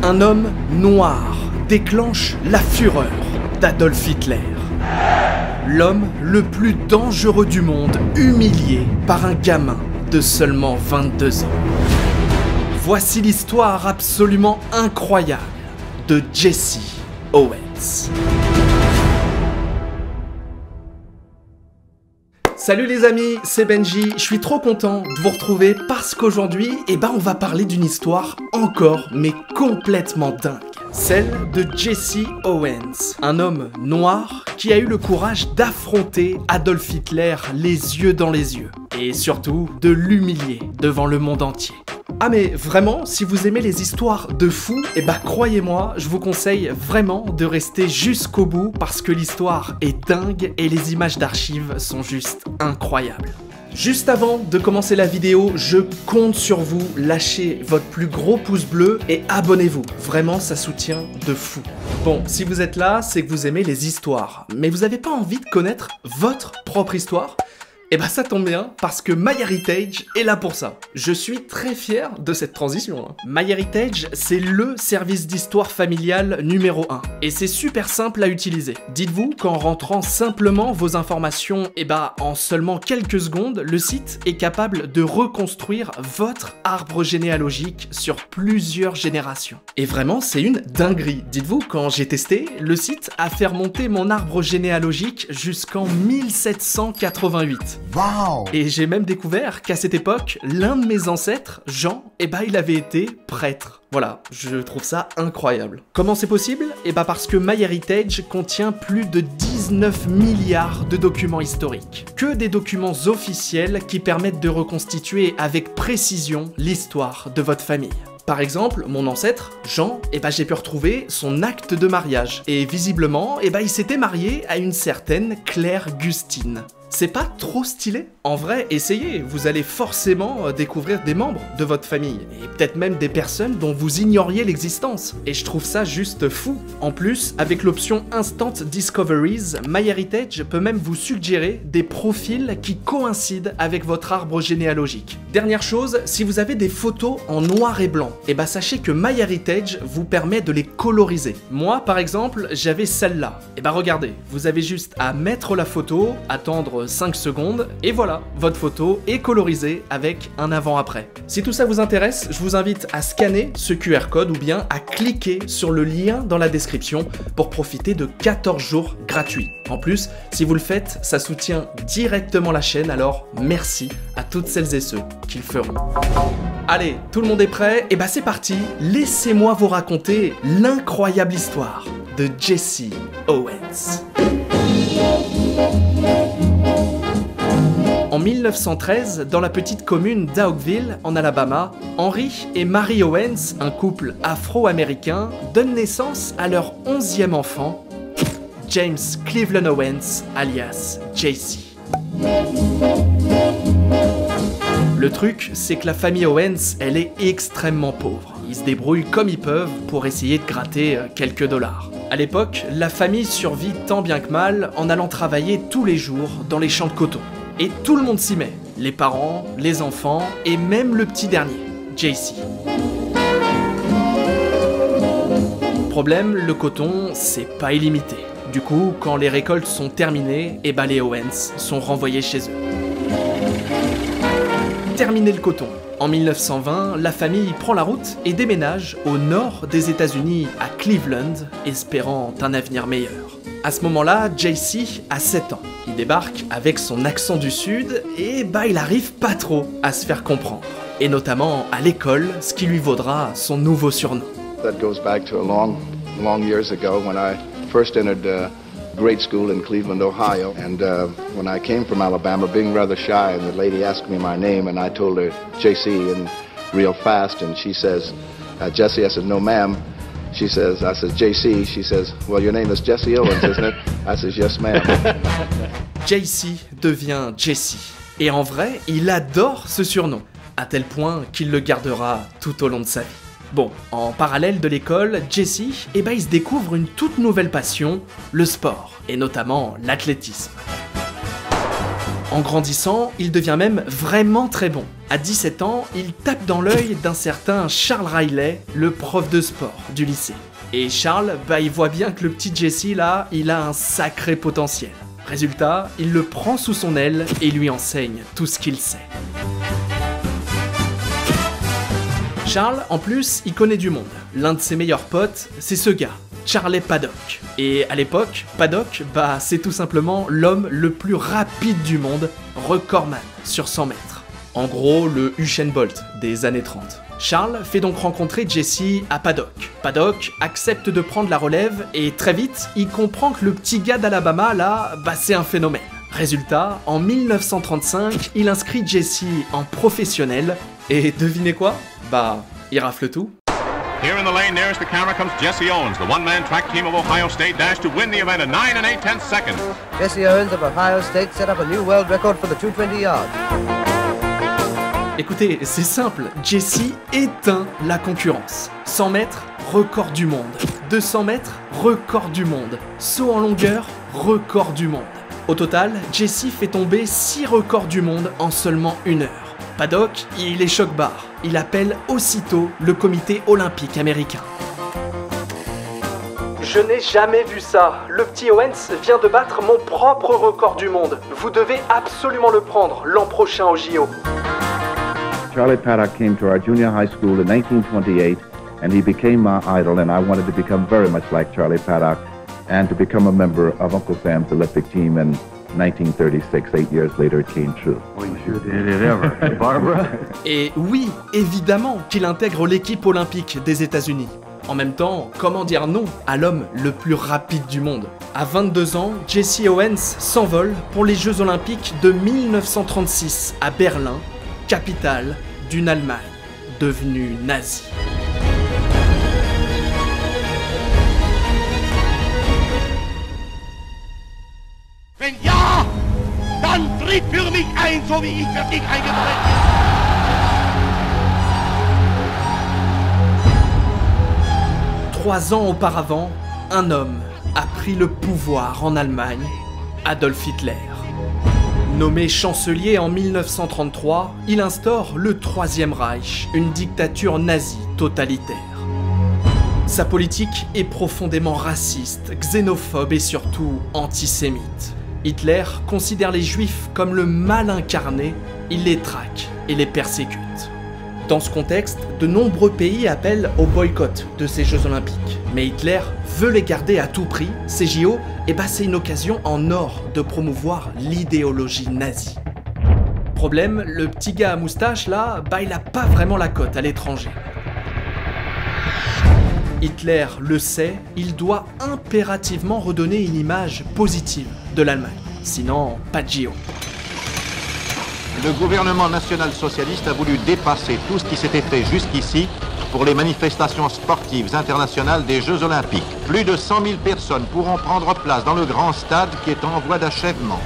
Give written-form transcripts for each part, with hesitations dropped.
Un homme noir déclenche la fureur d'Adolf Hitler. L'homme le plus dangereux du monde, humilié par un gamin de seulement 22 ans. Voici l'histoire absolument incroyable de Jesse Owens. Salut les amis, c'est Benji, je suis trop content de vous retrouver parce qu'aujourd'hui, on va parler d'une histoire encore mais complètement dingue. Celle de Jesse Owens, un homme noir qui a eu le courage d'affronter Adolf Hitler les yeux dans les yeux. Et surtout, de l'humilier devant le monde entier. Ah mais vraiment, si vous aimez les histoires de fous, croyez-moi, je vous conseille vraiment de rester jusqu'au bout parce que l'histoire est dingue et les images d'archives sont juste incroyables. Juste avant de commencer la vidéo, je compte sur vous, lâchez votre plus gros pouce bleu et abonnez-vous. Vraiment, ça soutient de fou. Bon, si vous êtes là, c'est que vous aimez les histoires, mais vous n'avez pas envie de connaître votre propre histoire ? Ça tombe bien, parce que MyHeritage est là pour ça. Je suis très fier de cette transition. MyHeritage, c'est le service d'histoire familiale numéro 1. Et c'est super simple à utiliser. Dites-vous qu'en rentrant simplement vos informations, en seulement quelques secondes, le site est capable de reconstruire votre arbre généalogique sur plusieurs générations. Et vraiment, c'est une dinguerie. Dites-vous, quand j'ai testé, le site a fait remonter mon arbre généalogique jusqu'en 1788. Wow. Et j'ai même découvert qu'à cette époque, l'un de mes ancêtres, Jean, il avait été prêtre. Voilà, je trouve ça incroyable. Comment c'est possible ? Parce que MyHeritage contient plus de 19 milliards de documents historiques. Que des documents officiels qui permettent de reconstituer avec précision l'histoire de votre famille. Par exemple, mon ancêtre, Jean, j'ai pu retrouver son acte de mariage. Et visiblement, il s'était marié à une certaine Claire Gustine. C'est pas trop stylé ? En vrai, essayez, vous allez forcément découvrir des membres de votre famille, et peut-être même des personnes dont vous ignoriez l'existence. Et je trouve ça juste fou. En plus, avec l'option Instant Discoveries, MyHeritage peut même vous suggérer des profils qui coïncident avec votre arbre généalogique. Dernière chose, si vous avez des photos en noir et blanc, sachez que MyHeritage vous permet de les coloriser. Moi, par exemple, j'avais celle-là. Regardez, vous avez juste à mettre la photo, attendre 5 secondes, et voilà, votre photo est colorisée avec un avant-après. Si tout ça vous intéresse, je vous invite à scanner ce QR code ou bien à cliquer sur le lien dans la description pour profiter de 14 jours gratuits. En plus, si vous le faites, ça soutient directement la chaîne, alors merci à toutes celles et ceux qui le feront. Allez, tout le monde est prêt ? C'est parti, laissez-moi vous raconter l'incroyable histoire de Jesse Owens. En 1913, dans la petite commune d'Oakville, en Alabama, Henry et Mary Owens, un couple afro-américain, donnent naissance à leur 11e enfant, James Cleveland Owens, alias JC. Le truc, c'est que la famille Owens, elle est extrêmement pauvre. Ils se débrouillent comme ils peuvent pour essayer de gratter quelques dollars. À l'époque, la famille survit tant bien que mal en allant travailler tous les jours dans les champs de coton. Et tout le monde s'y met, les parents, les enfants et même le petit dernier, JC. Problème, le coton, c'est pas illimité. Du coup, quand les récoltes sont terminées, les Owens sont renvoyés chez eux. Terminé le coton. En 1920, la famille prend la route et déménage au nord des États-Unis à Cleveland, espérant un avenir meilleur. À ce moment-là, JC a 7 ans. Il débarque avec son accent du sud et il arrive pas trop à se faire comprendre. Et notamment à l'école, ce qui lui vaudra son nouveau surnom. That goes back to long years ago when I first entered grade school in Cleveland, Ohio. And when I came from Alabama, being rather shy, and the lady asked me my name, and I told her JC and real fast, and she says, Jesse. I said, no ma'am. She says, I said, JC. She says, well, your name is Jesse Owens, isn't it? I says, yes ma'am. JC devient Jesse. Et en vrai, il adore ce surnom, à tel point qu'il le gardera tout au long de sa vie. Bon, en parallèle de l'école, Jesse, il se découvre une toute nouvelle passion, le sport, et notamment l'athlétisme. En grandissant, il devient même vraiment très bon. À 17 ans, il tape dans l'œil d'un certain Charles Riley, le prof de sport du lycée. Et Charles, il voit bien que le petit Jesse là, il a un sacré potentiel. Résultat, il le prend sous son aile et lui enseigne tout ce qu'il sait. Charles, en plus, il connaît du monde. L'un de ses meilleurs potes, c'est ce gars, Charlie Paddock. Et à l'époque, Paddock, c'est tout simplement l'homme le plus rapide du monde, recordman sur 100 mètres. En gros, le Usain Bolt des années 30. Charles fait donc rencontrer Jesse à Paddock. Paddock accepte de prendre la relève et très vite, il comprend que le petit gars d'Alabama là, c'est un phénomène. Résultat, en 1935, il inscrit Jesse en professionnel et devinez quoi ? Il rafle tout. Here in the lane nearest the camera comes Jesse Owens, the one-man track team of Ohio State dash to win the event in 9 8/10 seconds. Jesse Owens of Ohio State set up a new world record for the 220 yards. Écoutez, c'est simple, Jesse éteint la concurrence. 100 mètres, record du monde. 200 mètres, record du monde. Saut en longueur, record du monde. Au total, Jesse fait tomber 6 records du monde en seulement 1 heure. Paddock, il est choc-barre. Il appelle aussitôt le comité olympique américain. Je n'ai jamais vu ça. Le petit Owens vient de battre mon propre record du monde. Vous devez absolument le prendre l'an prochain au JO. Charlie Paddock came to our junior high school in 1928, and he became my idol, and I wanted to become very much like Charlie Paddock, and to become a member of Uncle Sam's Olympic team in 1936. 8 years later, it came true. Well, you sure did it ever, Barbara? Et oui, évidemment qu'il intègre l'équipe olympique des États-Unis. En même temps, comment dire non à l'homme le plus rapide du monde ? À 22 ans, Jesse Owens s'envole pour les Jeux Olympiques de 1936 à Berlin, capitale d'une Allemagne devenue nazie. Wenn ja, dann tritt für mich ein, so wie ich für dich eingetreten bin. 3 ans auparavant, un homme a pris le pouvoir en Allemagne, Adolf Hitler. Nommé chancelier en 1933, il instaure le Troisième Reich, une dictature nazie totalitaire. Sa politique est profondément raciste, xénophobe et surtout antisémite. Hitler considère les Juifs comme le mal incarné, il les traque et les persécute. Dans ce contexte, de nombreux pays appellent au boycott de ces Jeux Olympiques. Mais Hitler veut les garder à tout prix, ces JO, c'est une occasion en or de promouvoir l'idéologie nazie. Problème, le petit gars à moustache là, il a pas vraiment la cote à l'étranger. Hitler le sait, il doit impérativement redonner une image positive de l'Allemagne. Sinon, pas de JO. Le gouvernement national-socialiste a voulu dépasser tout ce qui s'était fait jusqu'ici pour les manifestations sportives internationales des Jeux Olympiques. Plus de 100 000 personnes pourront prendre place dans le grand stade qui est en voie d'achèvement.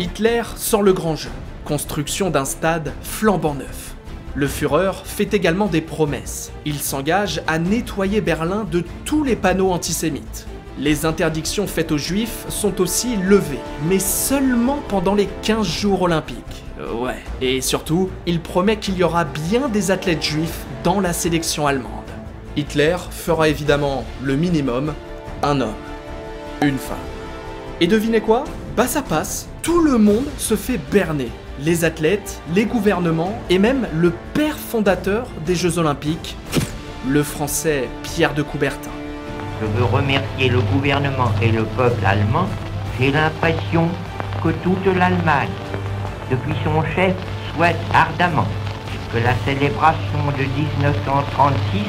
Hitler sort le grand jeu, construction d'un stade flambant neuf. Le Führer fait également des promesses. Il s'engage à nettoyer Berlin de tous les panneaux antisémites. Les interdictions faites aux Juifs sont aussi levées, mais seulement pendant les 15 jours olympiques. Ouais. Et surtout, il promet qu'il y aura bien des athlètes juifs dans la sélection allemande. Hitler fera évidemment le minimum, un homme, une femme. Et devinez quoi ? Ça passe, tout le monde se fait berner. Les athlètes, les gouvernements et même le père fondateur des Jeux Olympiques, le français Pierre de Coubertin. Je veux remercier le gouvernement et le peuple allemand. J'ai l'impression que toute l'Allemagne, depuis son chef, souhaite ardemment que la célébration de 1936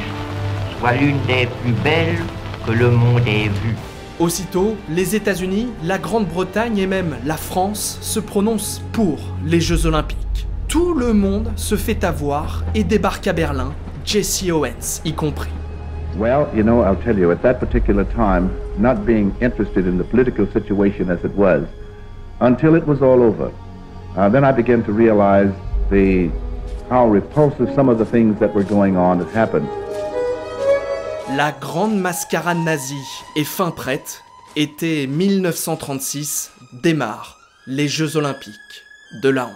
soit l'une des plus belles que le monde ait vues. Aussitôt, les États-Unis, la Grande-Bretagne et même la France se prononcent pour les Jeux Olympiques. Tout le monde se fait avoir et débarque à Berlin, Jesse Owens y compris. Well, you know, I'll tell you, at that particular time, not being interested in the political situation as it was, until it was all over, then I began to realize how repulsive some of the things that were going on had happened. La grande mascarade nazie est fin prête, été 1936 démarre les Jeux Olympiques de la honte.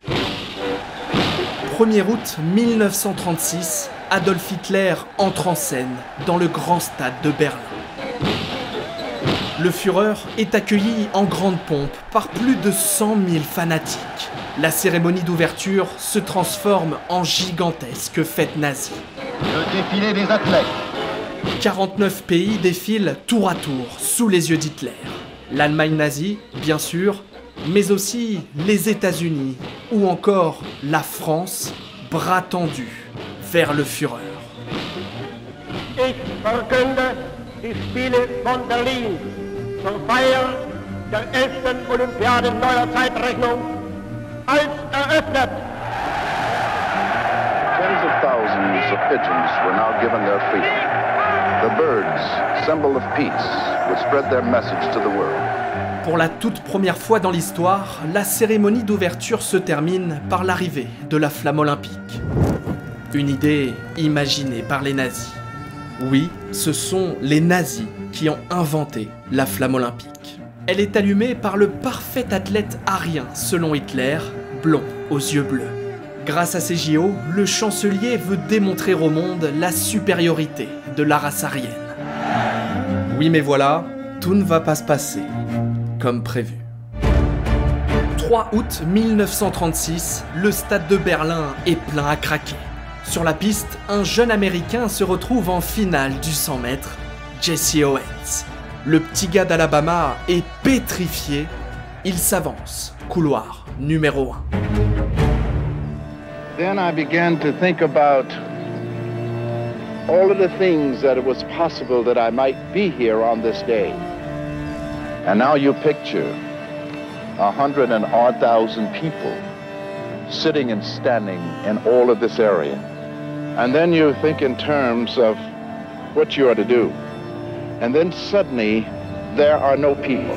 « 1er août 1936, Adolf Hitler entre en scène dans le grand stade de Berlin. Le Führer est accueilli en grande pompe par plus de 100 000 fanatiques. La cérémonie d'ouverture se transforme en gigantesque fête nazie. Le défilé des athlètes. 49 pays défilent tour à tour sous les yeux d'Hitler. L'Allemagne nazie, bien sûr, mais aussi les États-Unis ou encore la France, bras tendus vers le Führer. Ich verkünde die Spiele von Berlin zur Feier der 11. Olympiade neuer Zeitrechnung als eröffnet. Tens of thousands of pigeons were now given their freedom. The birds, symbol of peace, would spread their message to the world. Pour la toute première fois dans l'histoire, la cérémonie d'ouverture se termine par l'arrivée de la flamme olympique. Une idée imaginée par les nazis. Oui, ce sont les nazis qui ont inventé la flamme olympique. Elle est allumée par le parfait athlète arien, selon Hitler, blond aux yeux bleus. Grâce à ces JO, le chancelier veut démontrer au monde la supériorité de la race aryenne. Oui, mais voilà, tout ne va pas se passer comme prévu. 3 août 1936, le stade de Berlin est plein à craquer. Sur la piste, un jeune Américain se retrouve en finale du 100 mètres, Jesse Owens. Le petit gars d'Alabama est pétrifié. Il s'avance, couloir numéro 1. Then I began to think about all of the things that it was possible that I might be here on this day. And now you picture 100,000 people sitting and standing in all of this area. And then you think in terms of what you are to do. And then suddenly, there are no people.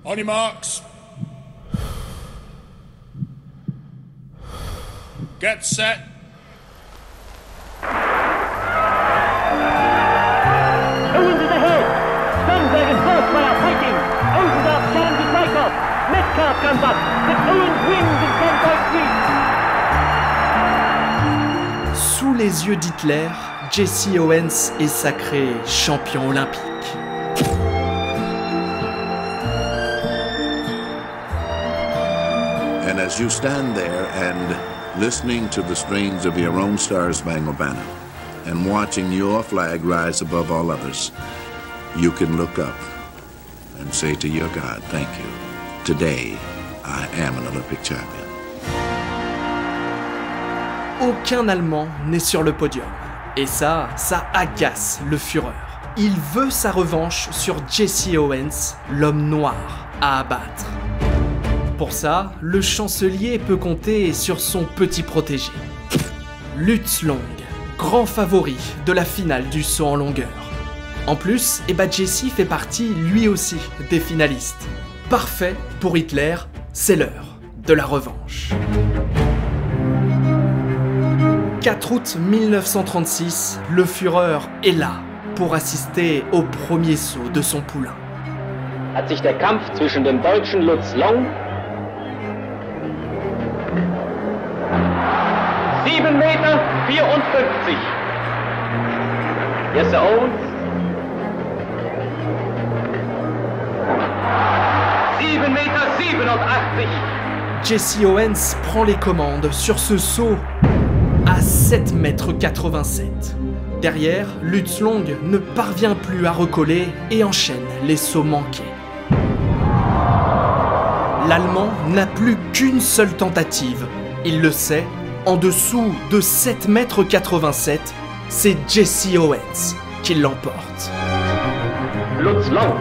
On your marks. Get set. Owens is ahead. Sternberg and Forsmeyer are fighting. Owens challenge to Wyckoff. Metcalf comes up. But Owens wins in 10.3. Sous les yeux d'Hitler, Jesse Owens est sacré champion olympique. And as you stand there and listening to the strains of your own Star-Spangled Banner and watching your flag rise above all others, you can look up and say to your God, thank you. Today, I am an Olympic champion. Aucun Allemand n'est sur le podium. Et ça agace le Führer. Il veut sa revanche sur Jesse Owens, l'homme noir à abattre. Pour ça, le chancelier peut compter sur son petit protégé. Lutz Long, grand favori de la finale du saut en longueur. En plus, Jesse fait partie lui aussi des finalistes. Parfait pour Hitler, c'est l'heure de la revanche. 4 août 1936, le Führer est là pour assister au premier saut de son poulain. Hat sich der Kampf zwischen dem deutschen Lutz Long 7,54 Meter. Jesse Owens 7,87 Meter. Jesse Owens prend les commandes sur ce saut à 7,87 m. Derrière, Lutz Long ne parvient plus à recoller et enchaîne les sauts manqués. L'Allemand n'a plus qu'une seule tentative. Il le sait, en dessous de 7,87 m, c'est Jesse Owens qui l'emporte. Lutz Long.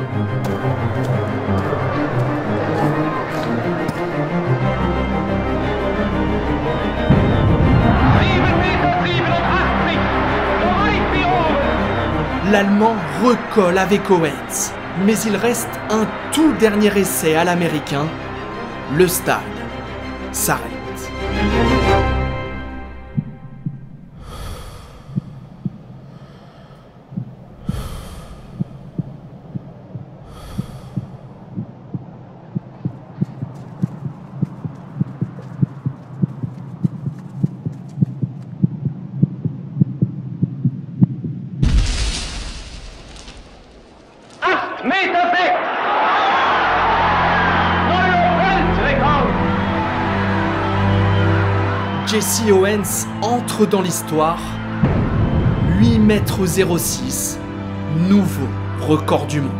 L'Allemand recolle avec Owens, mais il reste un tout dernier essai à l'Américain. Le stade s'arrête. Jesse Owens entre dans l'histoire. 8,06 m, nouveau record du monde.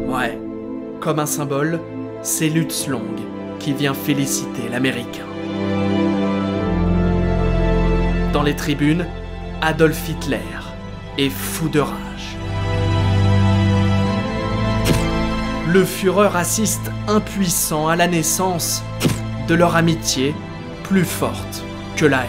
Ouais, comme un symbole, c'est Lutz Long qui vient féliciter l'Américain. Dans les tribunes, Adolf Hitler est fou de rage. Le Führer assiste impuissant à la naissance de leur amitié plus forte que la haine.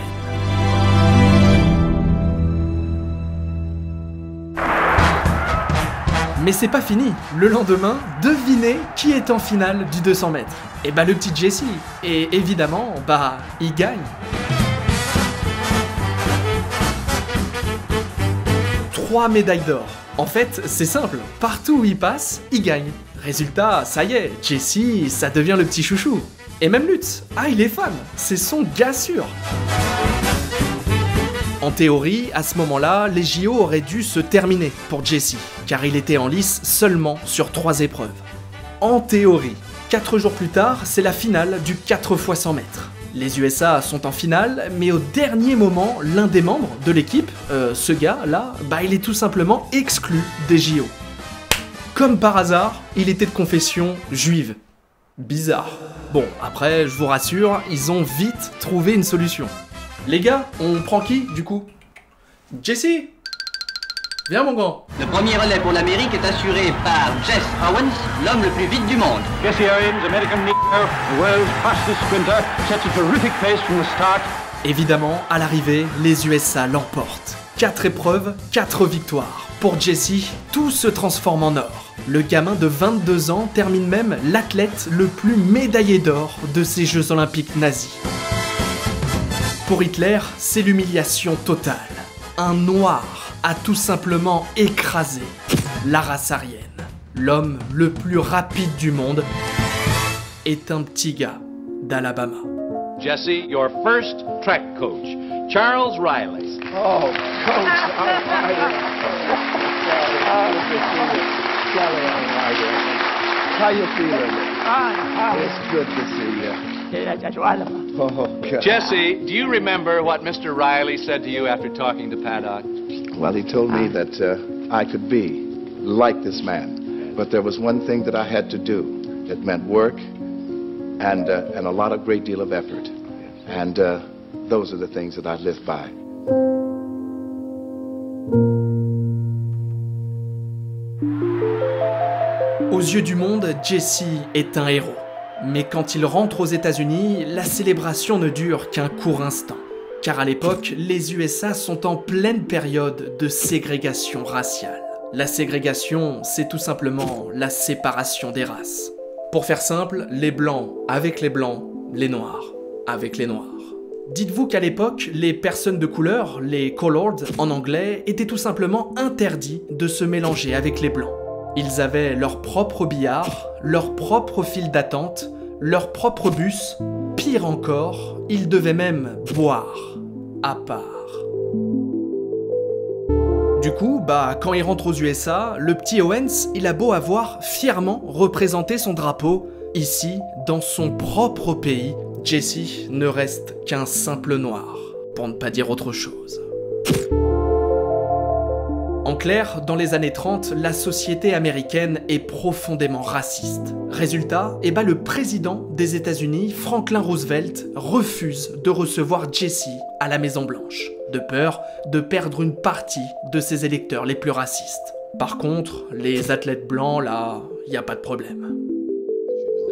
Mais c'est pas fini. Le lendemain, devinez qui est en finale du 200 mètres. Et bah le petit Jesse. Et évidemment, bah il gagne. 3 médailles d'or. En fait, c'est simple. Partout où il passe, il gagne. Résultat, ça y est, Jesse, ça devient le petit chouchou. Et même Lutz, il est fan. C'est son gars sûr. En théorie, à ce moment-là, les JO auraient dû se terminer pour Jesse, car il était en lice seulement sur 3 épreuves. En théorie. 4 jours plus tard, c'est la finale du 4 x 100 mètres. Les USA sont en finale, mais au dernier moment, l'un des membres de l'équipe, ce gars-là, il est tout simplement exclu des JO. Comme par hasard, il était de confession juive. Bizarre. Bon, après, je vous rassure, ils ont vite trouvé une solution. Les gars, on prend qui, du coup? Jesse? Viens, mon grand. Le premier relais pour l'Amérique est assuré par Jesse Owens, l'homme le plus vite du monde. Jesse Owens, American leader, the world's fastest sprinter, sets a terrific pace from the start. Évidemment, à l'arrivée, les USA l'emportent. 4 épreuves, 4 victoires. Pour Jesse, tout se transforme en or. Le gamin de 22 ans termine même l'athlète le plus médaillé d'or de ces Jeux Olympiques nazis. Pour Hitler, c'est l'humiliation totale. Un noir a tout simplement écrasé la race aryenne. L'homme le plus rapide du monde est un petit gars d'Alabama. Jesse, your first track coach, Charles Riley. Oh, Coach, how you feeling? It's good to see you. Oh, God. Jesse, do you remember what Mr. Riley said to you after talking to Paddock? Well, he told me that I could be like this man, but there was one thing that I had to do. It meant work and a lot of great deal of effort. And those are the things that I live by. Aux yeux du monde, Jesse est un héros. Mais quand il rentre aux États-Unis, la célébration ne dure qu'un court instant. Car à l'époque, les USA sont en pleine période de ségrégation raciale. La ségrégation, c'est tout simplement la séparation des races. Pour faire simple, les blancs avec les blancs, les noirs avec les noirs. Dites-vous qu'à l'époque, les personnes de couleur, les colored en anglais, étaient tout simplement interdits de se mélanger avec les blancs. Ils avaient leur propre billard, leur propre file d'attente, leur propre bus. Pire encore, ils devaient même boire à part. Du coup, quand il rentre aux USA, le petit Owens, il a beau avoir fièrement représenté son drapeau, ici, dans son propre pays, Jesse ne reste qu'un simple noir, pour ne pas dire autre chose. En clair, dans les années 30, la société américaine est profondément raciste. Résultat, le président des États-Unis, Franklin Roosevelt, refuse de recevoir Jesse à la Maison-Blanche, de peur de perdre une partie de ses électeurs les plus racistes. Par contre, les athlètes blancs, là, y a pas de problème.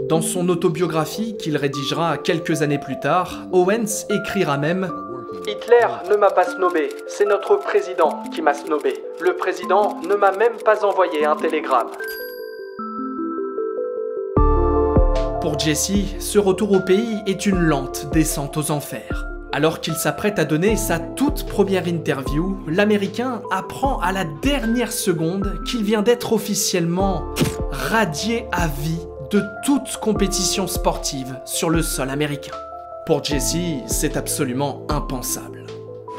Dans son autobiographie qu'il rédigera quelques années plus tard, Owens écrira même « Hitler ne m'a pas snobé, c'est notre président qui m'a snobé. Le président ne m'a même pas envoyé un télégramme. » Pour Jesse, ce retour au pays est une lente descente aux enfers. Alors qu'il s'apprête à donner sa toute première interview, l'Américain apprend à la dernière seconde qu'il vient d'être officiellement radié à vie de toute compétition sportive sur le sol américain. Pour Jesse, c'est absolument impensable.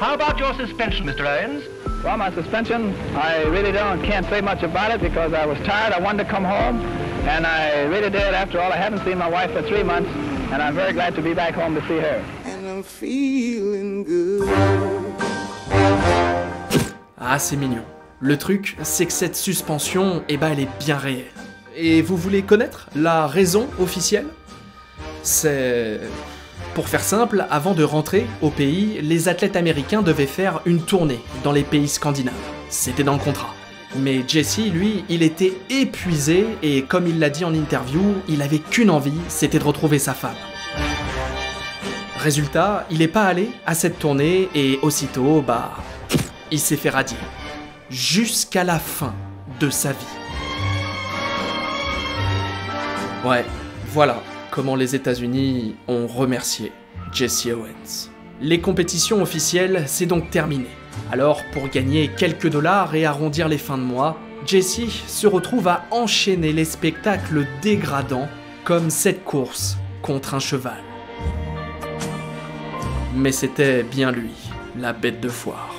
How about your suspension, Mr. Owens? Well, my suspension, I really can't say much about it because I was tired. I wanted to come home. And I really did. After all, I haven't seen my wife for 3 months, and I'm very glad to be back home to see her. And I'm feeling good. Ah, c'est mignon. Le truc, c'est que cette suspension, eh ben, elle est bien réelle. Et vous voulez connaître la raison officielle? C'est... Pour faire simple, avant de rentrer au pays, les athlètes américains devaient faire une tournée dans les pays scandinaves. C'était dans le contrat. Mais Jesse, lui, il était épuisé et comme il l'a dit en interview, il avait qu'une envie, c'était de retrouver sa femme. Résultat, il n'est pas allé à cette tournée et aussitôt, bah, il s'est fait radier. Jusqu'à la fin de sa vie. Ouais, voilà comment les États-Unis ont remercié Jesse Owens. Les compétitions officielles, c'est donc terminé. Alors, pour gagner quelques dollars et arrondir les fins de mois, Jesse se retrouve à enchaîner les spectacles dégradants comme cette course contre un cheval. Mais c'était bien lui, la bête de foire.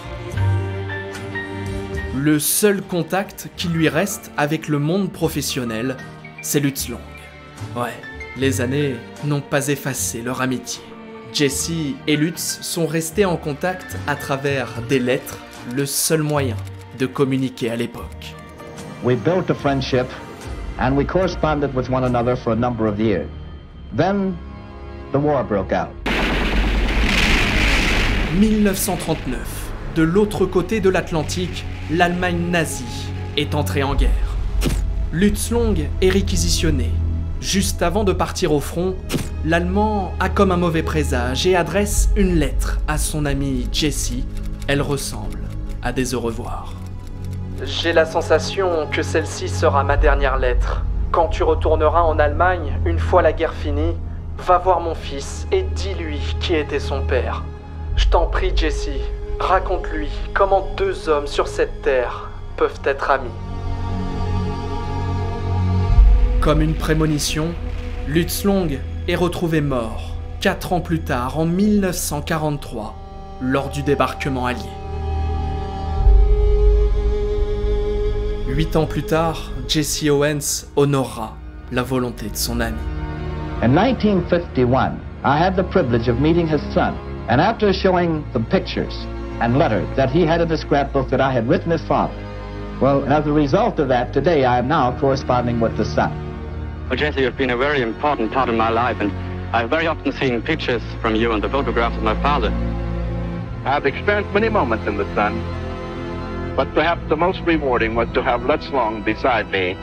Le seul contact qui lui reste avec le monde professionnel, c'est Lutz Long. Ouais, les années n'ont pas effacé leur amitié. Jesse et Lutz sont restés en contact à travers des lettres, le seul moyen de communiquer à l'époque. We built a friendship and we corresponded with one another for a number of years. Then the war broke out. 1939, de l'autre côté de l'Atlantique, l'Allemagne nazie est entrée en guerre. Lutz Long est réquisitionné. Juste avant de partir au front, l'Allemand a comme un mauvais présage et adresse une lettre à son ami Jesse. Elle ressemble à des au revoir. J'ai la sensation que celle-ci sera ma dernière lettre. Quand tu retourneras en Allemagne, une fois la guerre finie, va voir mon fils et dis-lui qui était son père. Je t'en prie, Jesse, raconte-lui comment 2 hommes sur cette terre peuvent être amis. Comme une prémonition, Lutz Long est retrouvé mort 4 ans plus tard, en 1943, lors du débarquement allié. 8 ans plus tard, Jesse Owens honorera la volonté de son ami. In 1951, I had the privilege of meeting his son, and after showing the pictures and letters that he had in the scrapbook that I had written his father, well, as a result of that, today I am now corresponding with the son. Well, Jesse, you've been a very important part of my life, and I've very often seen pictures from you and the photographs of my father. I've experienced many moments in the sun, but perhaps the most rewarding was to have Lutz Long beside me.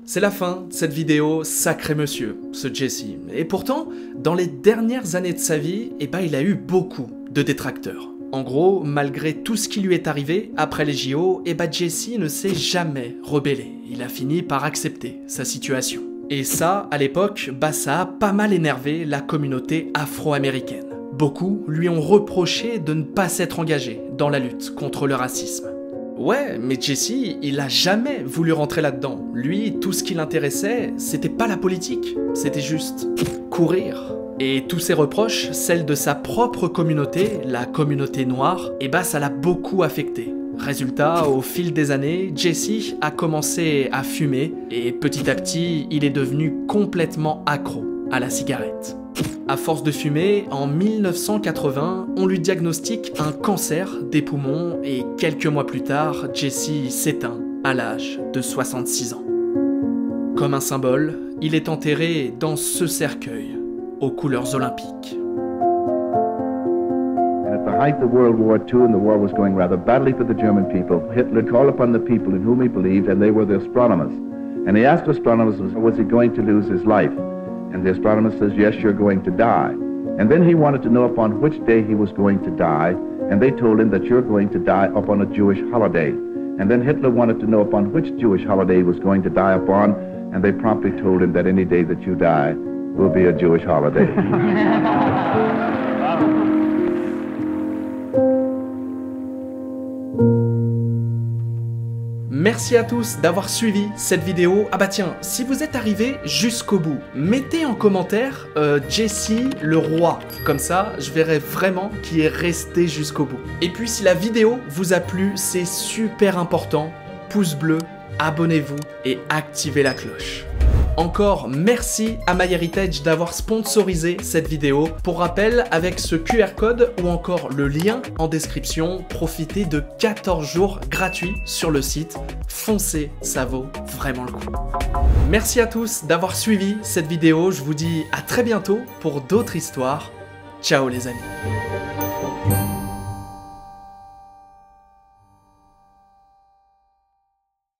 C'est la fin de cette vidéo, sacré monsieur, ce Jesse. Et pourtant, dans les dernières années de sa vie, eh ben, il a eu beaucoup de détracteurs. En gros, malgré tout ce qui lui est arrivé après les JO, eh ben Jesse ne s'est jamais rebellé. Il a fini par accepter sa situation. Et ça, à l'époque, bah ça a pas mal énervé la communauté afro-américaine. Beaucoup lui ont reproché de ne pas s'être engagé dans la lutte contre le racisme. Ouais, mais Jesse, il a jamais voulu rentrer là-dedans. Lui, tout ce qui l'intéressait, c'était pas la politique, c'était juste courir. Et tous ses reproches, celles de sa propre communauté, la communauté noire, eh bah ça l'a beaucoup affecté. Résultat, au fil des années, Jesse a commencé à fumer et petit à petit, il est devenu complètement accro à la cigarette. À force de fumer, en 1980, on lui diagnostique un cancer des poumons et quelques mois plus tard, Jesse s'éteint à l'âge de 66 ans. Comme un symbole, il est enterré dans ce cercueil aux couleurs olympiques. At the height of World War II, and the war was going rather badly for the German people, Hitler called upon the people in whom he believed, and they were the astronomers. And he asked astronomers, was he going to lose his life? And the astronomer says, yes, you're going to die. And then he wanted to know upon which day he was going to die, and they told him that you're going to die upon a Jewish holiday. And then Hitler wanted to know upon which Jewish holiday he was going to die upon, and they promptly told him that any day that you die will be a Jewish holiday. Merci Merci à tous d'avoir suivi cette vidéo. Ah bah tiens, si vous êtes arrivé jusqu'au bout, mettez en commentaire Jesse le roi. Comme ça, je verrai vraiment qui est resté jusqu'au bout. Et puis si la vidéo vous a plu, c'est super important. Pouce bleu, abonnez-vous et activez la cloche. Encore merci à MyHeritage d'avoir sponsorisé cette vidéo. Pour rappel, avec ce QR code ou encore le lien en description, profitez de 14 jours gratuits sur le site. Foncez, ça vaut vraiment le coup. Merci à tous d'avoir suivi cette vidéo. Je vous dis à très bientôt pour d'autres histoires. Ciao les amis.